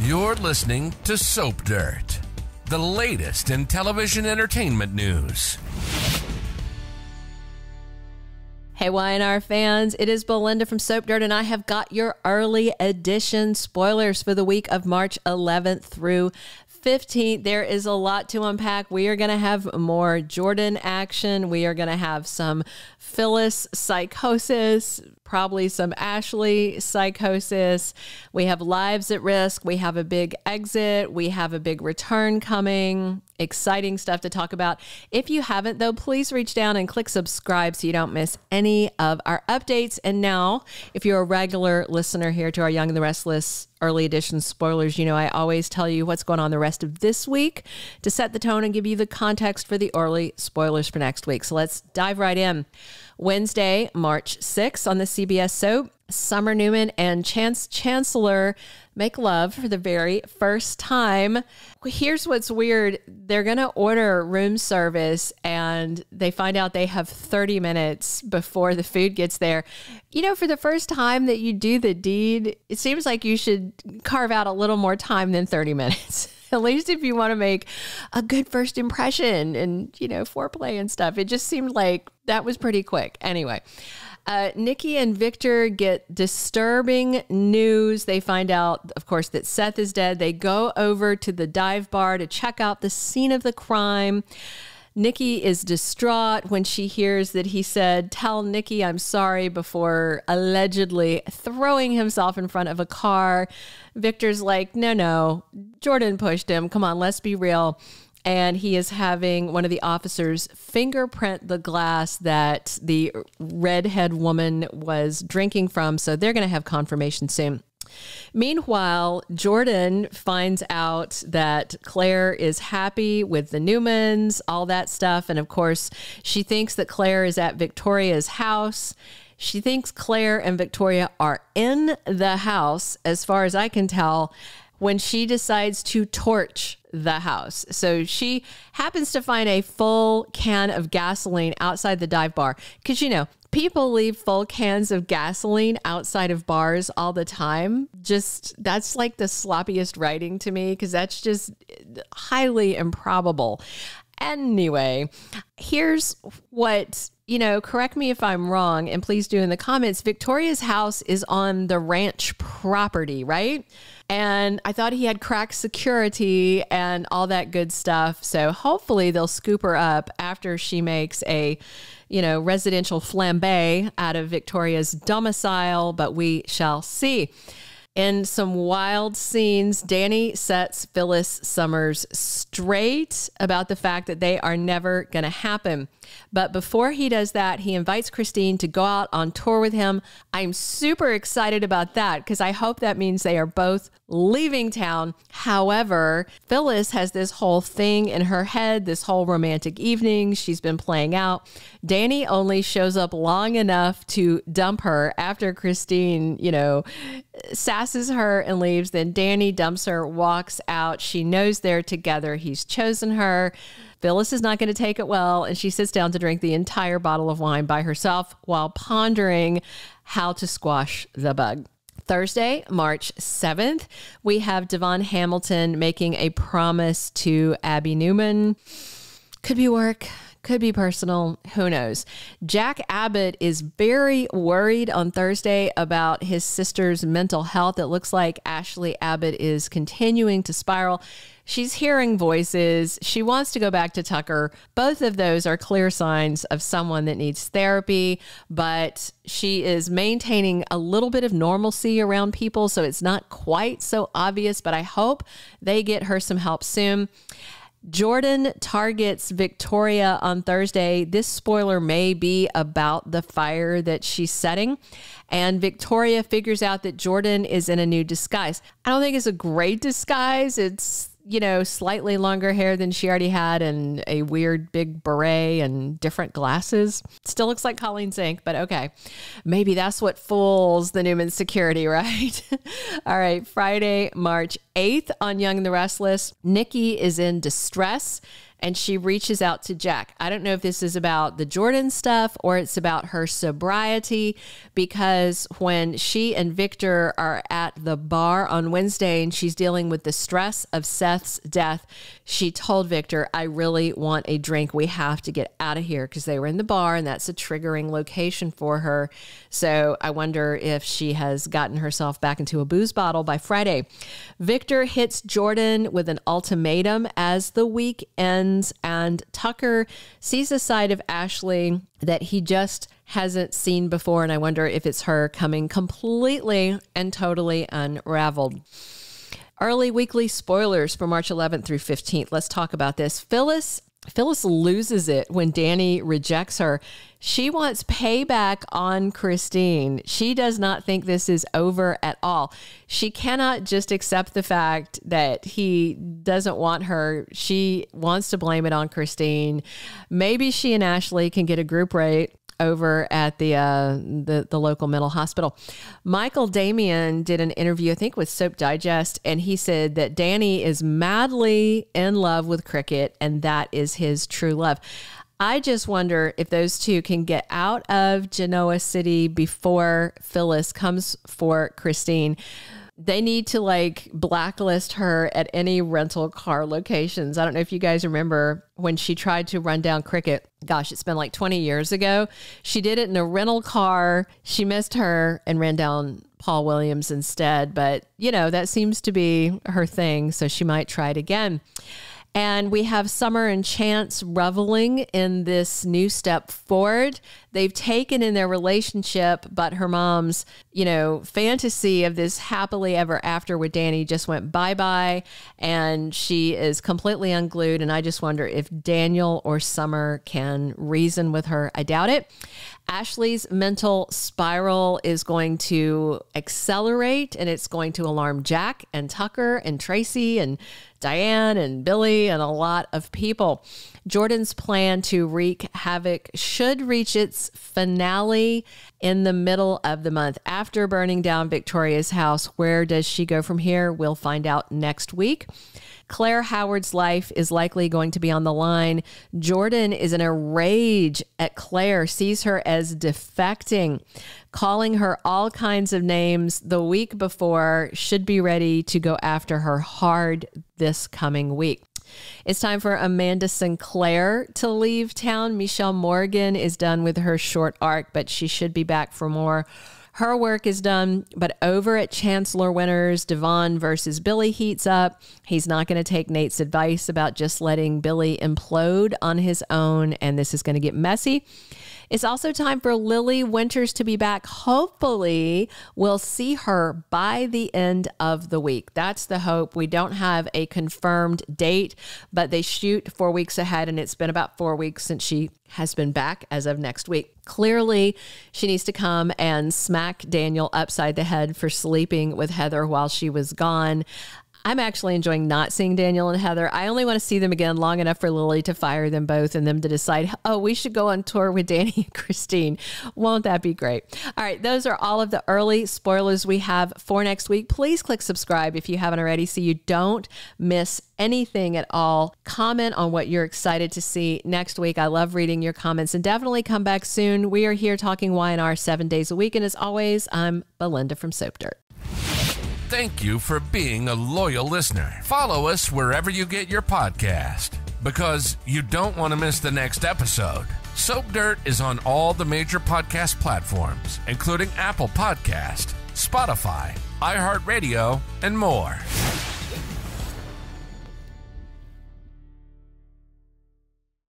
You're listening to Soap Dirt, the latest in television entertainment news. Hey, YNR fans, it is Belinda from Soap Dirt, and I have got your early edition spoilers for the week of March 11th through 15th. There is a lot to unpack. We are going to have more Jordan action. We are going to have some Phyllis psychosis, probably some Ashley psychosis. We have lives at risk. We have a big exit. We have a big return coming. Exciting stuff to talk about. If you haven't, though, please reach down and click subscribe so you don't miss any of our updates. And now, if you're a regular listener here to our Young and the Restless early edition spoilers, you know I always tell you what's going on the rest of this week to set the tone and give you the context for the early spoilers for next week. So let's dive right in. Wednesday, March 6th on the CBS soap, Summer Newman and Chance Chancellor make love for the very first time. Here's what's weird. They're going to order room service and they find out they have 30 minutes before the food gets there. You know, for the first time that you do the deed, it seems like you should carve out a little more time than 30 minutes. At least if you want to make a good first impression and, you know, foreplay and stuff. It just seemed like that was pretty quick. Anyway, Nikki and Victor get disturbing news. They find out, of course, that Seth is dead. They go over to the dive bar to check out the scene of the crime. Nikki is distraught when she hears that he said, "Tell Nikki I'm sorry," before allegedly throwing himself in front of a car. Victor's like, no, Jordan pushed him. Come on, let's be real. And he is having one of the officers fingerprint the glass that the redhead woman was drinking from. So they're going to have confirmation soon. Meanwhile, Jordan finds out that Claire is happy with the Newmans, all that stuff. And of course, she thinks that Claire is at Victoria's house. She thinks Claire and Victoria are in the house, as far as I can tell, when she decides to torch the house. So she happens to find a full can of gasoline outside the dive bar. Because, you know, people leave full cans of gasoline outside of bars all the time. Just, that's like the sloppiest writing to me, because that's just highly improbable. Anyway, here's what, you know, correct me if I'm wrong, and please do in the comments. Victoria's house is on the ranch property, right? And I thought he had cracked security and all that good stuff. So hopefully they'll scoop her up after she makes a, you know, residential flambe out of Victoria's domicile, but we shall see. In some wild scenes, Danny sets Phyllis Summers straight about the fact that they are never going to happen. But before he does that, he invites Christine to go out on tour with him. I'm super excited about that because I hope that means they are both leaving town. However, Phyllis has this whole thing in her head, this whole romantic evening she's been playing out. Danny only shows up long enough to dump her after Christine, you know, sasses her and leaves. Then Danny dumps her, walks out. She knows they're together. He's chosen her. Phyllis is not going to take it well, and she sits down to drink the entire bottle of wine by herself while pondering how to squash the bug. Thursday, March 7th, we have Devon Hamilton making a promise to Abby Newman. Could be work, could be personal, who knows. Jack Abbott is very worried on Thursday about his sister's mental health. It looks like Ashley Abbott is continuing to spiral. She's hearing voices. She wants to go back to Tucker. Both of those are clear signs of someone that needs therapy, but she is maintaining a little bit of normalcy around people, so it's not quite so obvious, but I hope they get her some help soon. Jordan targets Victoria on Thursday. This spoiler may be about the fire that she's setting. And Victoria figures out that Jordan is in a new disguise. I don't think it's a great disguise. It's, you know, slightly longer hair than she already had and a weird big beret and different glasses. Still looks like Colleen Zenk, but okay. Maybe that's what fools the Newman security, right? All right, Friday, March 8th on Young and the Restless, Nikki is in distress and she reaches out to Jack. I don't know if this is about the Jordan stuff or it's about her sobriety, because when she and Victor are at the bar on Wednesday and she's dealing with the stress of Seth's death, she told Victor, I really want a drink. We have to get out of here, because they were in the bar and that's a triggering location for her. So I wonder if she has gotten herself back into a booze bottle by Friday. Victor hits Jordan with an ultimatum as the week ends, and Tucker sees a side of Ashley that he just hasn't seen before, and I wonder if it's her coming completely and totally unraveled. Early weekly spoilers for March 11th through 15th. Let's talk about this. Phyllis loses it when Danny rejects her. She wants payback on Christine. She does not think this is over at all. She cannot just accept the fact that he doesn't want her. She wants to blame it on Christine. Maybe she and Ashley can get a group rate over at the local mental hospital. Michael Damian did an interview, I think, with Soap Digest, and he said that Danny is madly in love with cricket, and that is his true love. I just wonder if those two can get out of Genoa City before Phyllis comes for Christine. They need to blacklist her at any rental car locations. I don't know if you guys remember when she tried to run down cricket. Gosh, it's been 20 years ago. She did it in a rental car. She missed her and ran down Paul Williams instead. But, that seems to be her thing. So she might try it again. And we have Summer and Chance reveling in this new step forward. They've taken in their relationship, but her mom's, fantasy of this happily ever after with Danny just went bye-bye, and she is completely unglued. And I just wonder if Daniel or Summer can reason with her. I doubt it. Ashley's mental spiral is going to accelerate, and it's going to alarm Jack and Tucker and Tracy and Diane and Billy and a lot of people. Jordan's plan to wreak havoc should reach its finale in the middle of the month after burning down Victoria's house. Where does she go from here? We'll find out next week. Claire Howard's life is likely going to be on the line. Jordan is in a rage at Claire, sees her as defecting, calling her all kinds of names the week before, should be ready to go after her hard this coming week. It's time for Amanda Sinclair to leave town. Michelle Morgan is done with her short arc, but she should be back for more. Her work is done, but over at Chancellor Winners, Devon versus Billy heats up. He's not going to take Nate's advice about just letting Billy implode on his own, and this is going to get messy. It's also time for Lily Winters to be back. Hopefully, we'll see her by the end of the week. That's the hope. We don't have a confirmed date, but they shoot 4 weeks ahead, and it's been about 4 weeks since she has been back as of next week. Clearly, she needs to come and smack Daniel upside the head for sleeping with Heather while she was gone. I'm actually enjoying not seeing Daniel and Heather. I only want to see them again long enough for Lily to fire them both and them to decide, oh, we should go on tour with Danny and Christine. Won't that be great? All right, those are all of the early spoilers we have for next week. Please click subscribe if you haven't already so you don't miss anything at all. Comment on what you're excited to see next week. I love reading your comments, and definitely come back soon. We are here talking Y&R 7 days a week. And as always, I'm Belinda from Soap Dirt. Thank you for being a loyal listener. Follow us wherever you get your podcast, because you don't want to miss the next episode. Soap Dirt is on all the major podcast platforms, including Apple Podcast, Spotify, iHeartRadio, and more.